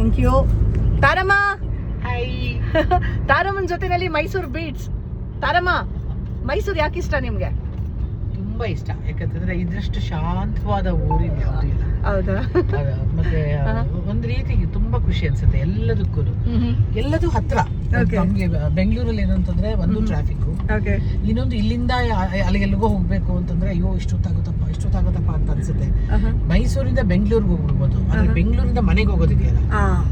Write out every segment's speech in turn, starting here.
Thank you. Taramma, hi. ತಾರಮ್ಮನ ಜೊತೆನಲ್ಲಿ Mysuru beats. ತಾರಮ್ಮ, Mysuru ಯಾಕೆ ಇಷ್ಟ ನಿಮ್ಗೆ? ತುಂಬಾ ಇಷ್ಟ, ಯಾಕಂತಂದ್ರೆ ಇದ್ರಷ್ಟು ಶಾಂತವಾದ ಊರಿನ ಯಾವ್ದು ಇಲ್ಲ. ಹೌದಾ? ಮತ್ತೆ ಒಂದ್ ರೀತಿ ತುಂಬಾ ಖುಷಿ ಅನ್ಸುತ್ತೆ ಎಲ್ಲದಕ್ಕೂ. ಎಲ್ಲದೂ ಹತ್ರ. ನಮ್ಗೆ ಬೆಂಗಳೂರಲ್ಲಿ ಏನಂತಂದ್ರೆ ಒಂದು ಟ್ರಾಫಿಕ್, ಇನ್ನೊಂದು ಇಲ್ಲಿಂದ ಅಲ್ಲಿಗೆಲ್ಗೋ ಹೋಗ್ಬೇಕು ಅಂತಂದ್ರೆ ಅಯ್ಯೋ ಇಷ್ಟೊತ್ತಾಗುತ್ತಪ್ಪ ಅಂತ ಅನ್ಸುತ್ತೆ. ಮೈಸೂರಿಂದ ಬೆಂಗಳೂರಿಗೆ ಹೋಗ್ಬಿಡ್ಬೋದು, ಆದ್ರೆ ಬೆಂಗಳೂರಿಂದ ಮನೆಗೆ ಹೋಗೋದಿದೆಯಲ್ಲ,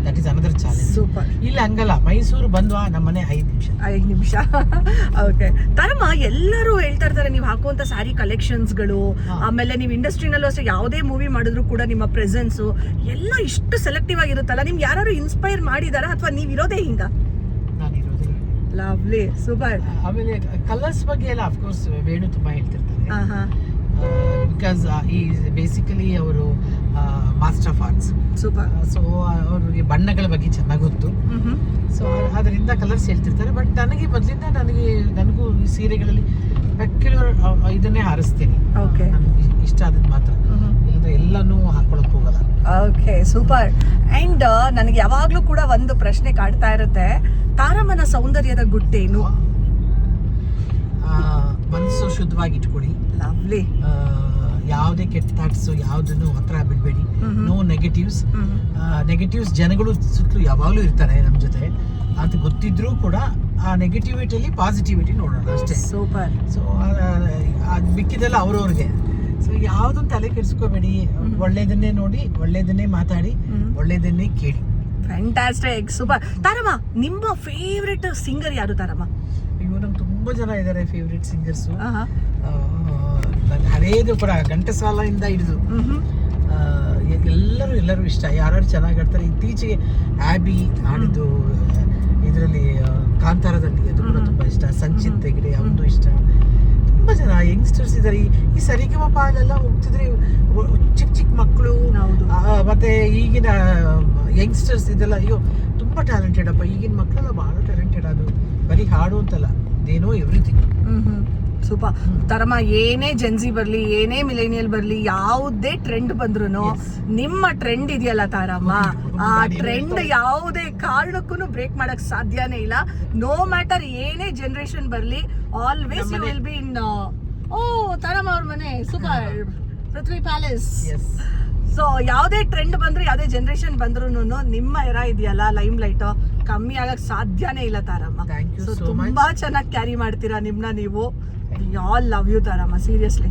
that is another challenge. Super. ಇಲ್ಲಿ ಹಂಗಲ್ಲ, ಮೈಸೂರು ಬಂದ್ವಾ ನಮ್ಮ ಮನೆ 5 ನಿಮಿಷ. ಓಕೆ. ತಾರಮ್ಮ, ಎಲ್ಲರೂ ಹೇಳ್ತಾ ಇರ್ತಾರೆ ನೀವು ಹಾಕುವಂತ ಸ್ಯಾರಿ ಕಲೆಕ್ಷನ್ಸ್ಗಳು, ಆಮೇಲೆ ನೀವು ಇಂಡಸ್ಟ್ರಿನಲ್ಲೂ ಅಷ್ಟೇ ಯಾವುದೇ ಮೂವಿ ಮಾಡಿದ್ರು ಕೂಡ ನಿಮ್ಮ ಪ್ರೆಸೆನ್ಸ್ ಎಲ್ಲ ಇಷ್ಟು ಸೆಲೆಕ್ಟಿವ್ ಆಗಿರುತ್ತಲ್ಲ, ನಿಮ್ಗೆ ಯಾರು ಇನ್ಸ್ಪೈರ್ ಮಾಡಿದಾರ ಅಥವಾ ನೀವ್ ಇರೋದೇ ಹಿಂಗ? ನಾನಿರೋದೇ. Lovely, super. ಆಮೇಲೆ ಕಲರ್ಸ್ ಬಗ್ಗೆ ಎಲ್ಲ ಅಫ್ಕೋರ್ಸ್ ವೇಣು ತುಂಬಾ ಹೇಳ್ತಿರ್ತಾರೆ, ಬಿಕಾಸ್ ಈ ಬೇಸಿಕಲಿ ಅವರು master of arts. Super. So ಅವ್ರಿಗೆ ಬಣ್ಣಗಳ ಬಗ್ಗೆ ಚೆನ್ನಾಗಿ ಗೊತ್ತು. ಸೊ ಅದರಿಂದ ಕಲರ್ಸ್ ಹೇಳ್ತಿರ್ತಾರೆ. ಬಟ್ ನನಗೆ ಮೊದಲಿಂದ ನನಗೂ ಈ ಸೀರೆಗಳಲ್ಲಿ ಪರ್ಟಿಕ್ಯುಲರ್ ಇದನ್ನೇ ಹಾರಿಸ್ತೀನಿ. ನನಗೆ ಇಷ್ಟ ಆದದ್ದು ಮಾತ್ರ, ಎಲ್ಲನೂ ಹಾಕೊಳಕ್ ಹೋಗಲ್ಲ. Okay, super. ಅಂಡ್ ನನಗೆ ಯಾವಾಗ್ಲೂ ಕೂಡ ಒಂದು ಪ್ರಶ್ನೆ ಕಾಡ್ತಾ ಇರುತ್ತೆ, ತಾರಮ್ಮನ ಸೌಂದರ್ಯದ ಗುಟ್ಟೇನು? ಮನಸ್ಸು ಶುದ್ಧವಾಗಿ ಇಟ್ಕೊಳ್ಳಿ. ಲವ್ಲಿ. ಯಾವುದೇ ಕೆಟ್ಟ ಥಾಟ್ಸ್ ಯಾವುದನ್ನು ಹತ್ರ ಬಿಡಬೇಡಿ. ನೋ ನೆಗೆಟಿವ್ಸ್ ಜನಗಳು ಸುತ್ತಲೂ ಯಾವಾಗಲೂ ಇರ್ತಾರೆ ನಮ್ಮ ಜೊತೆ, ಅದು ಗೊತ್ತಿದ್ರೂ ಕೂಡ ಆ ನೆಗೆಟಿವಿಟಿಯಲ್ಲಿ ಪಾಸಿಟಿವಿಟಿ ನೋಡೋಣ ಅಷ್ಟೇ. ಸೂಪರ್. ಸೊ ಅದು ಬಿಕ್ಕಿದೆಲ್ಲ ಅವ್ರವ್ರಿಗೆ. ಸೊ ಯಾವುದನ್ನು ತಲೆ ಕೆಡಿಸ್ಕೋಬೇಡಿ, ಒಳ್ಳೇದನ್ನೇ ನೋಡಿ, ಒಳ್ಳೇದನ್ನೇ ಮಾತಾಡಿ, ಒಳ್ಳೇದನ್ನೇ ಕೇಳಿ. Fantastic, super. ತಾರಮ್ಮ, ನಿಮ್ಮ ಫೇವ್ರೆಟ್ ಸಿಂಗರ್ ಯಾರು ತಾರಮ್ಮ? ಇವು ನಮ್ಗೆ ತುಂಬಾ ಜನ ಇದ್ದಾರೆ ಫೇವ್ರೆಟ್ ಸಿಂಗರ್ಸು. ಹಳೇದು ಕೂಡ ಘಂಟಸಾಲ ಇಂದ ಹಿಡಿದು ಎಲ್ಲರೂ ಇಷ್ಟ, ಯಾರು ಚೆನ್ನಾಗಿ ಆಡ್ತಾರೆ. ಇತ್ತೀಚೆಗೆ ಆಬಿ ಆಡಿದ್ದು ಇದರಲ್ಲಿ ಕಾಂತಾರದಲ್ಲಿ, ಅದು ಕೂಡ ತುಂಬಾ ಇಷ್ಟ. ಸಂಚಿತ್ ಹೆಗ್ಡೆ ಅವನು ಇಷ್ಟ. ತುಂಬಾ ಜನ ಯಂಗ್ಸ್ಟರ್ಸ್ ಇದ್ದಾರೆ. ಈ ಸರಿಗಮಪ ಅಲ್ಲೆಲ್ಲ ಹೋಗ್ತಿದ್ರೆ ಚಿಕ್ಕ ಮಕ್ಕಳು, ಮತ್ತೆ ಈಗಿನ ಯಂಗ್ಸ್ಟರ್ಸ್ ಇದೆಲ್ಲ ಅಯ್ಯೋ ತುಂಬಾ ಟ್ಯಾಲೆಂಟೆಡ್ ಅಪ್ಪ. ಈಗಿನ ಮಕ್ಕಳೆಲ್ಲ ಬಹಳ ಟ್ಯಾಲೆಂಟೆಡ್. ಅದು ಬರೀ ಹಾಡು ಅಂತಲ್ಲ, ದೇನೋ ಎವ್ರಿಥಿಂಗ್. ಸೂಪರ್. ತಾರಮ್ಮ, ಏನೇ ಜೆನ್ಸಿ ಬರ್ಲಿ, ಏನೇ ಮಿಲೇನಿಯಲ್ ಬರ್ಲಿ, ಯಾವುದೇ ಟ್ರೆಂಡ್ ಬಂದ್ರು ನಿಮ್ಮ ಟ್ರೆಂಡ್ ಇದೆಯಲ್ಲ ತಾರಮ್ಮ, ಆ ಟ್ರೆಂಡ್ ಯಾವುದೇ ಕಾರಣಕ್ಕೂ ಬ್ರೇಕ್ ಮಾಡಕ್ ಸಾಧ್ಯನೇ ಇಲ್ಲ. ನೋ ಮ್ಯಾಟರ್ ಏನೇ ಜನರೇಷನ್ ಬರ್ಲಿ, always you will be in. ಓ, ತಾರಮ್ಮ ಅವ್ರ ಮನೆ ಸೂಪರ್, ಪೃಥ್ವಿ ಪ್ಯಾಲೇಸ್. ಸೊ ಯಾವುದೇ ಟ್ರೆಂಡ್ ಬಂದ್ರು, ಯಾವುದೇ ಜನರೇಷನ್ ಬಂದ್ರು ನಿಮ್ಮ ಎರ ಇದೆಯಲ್ಲ ಲೈಮ್ ಲೈಟ್, ಕಮ್ಮಿ ಆಗಕ್ ಸಾಧ್ಯನೇ ಇಲ್ಲ ತಾರಮ್ಮ. ಸೊ ತುಂಬಾ ಚೆನ್ನಾಗಿ ಕ್ಯಾರಿ ಮಾಡ್ತೀರಾ ನಿಮ್ನ ನೀವು. ವಿ ಆಲ್ ಲವ್ ಯು ತಾರಮ್ಮ, ಸೀರಿಯಸ್ಲಿ.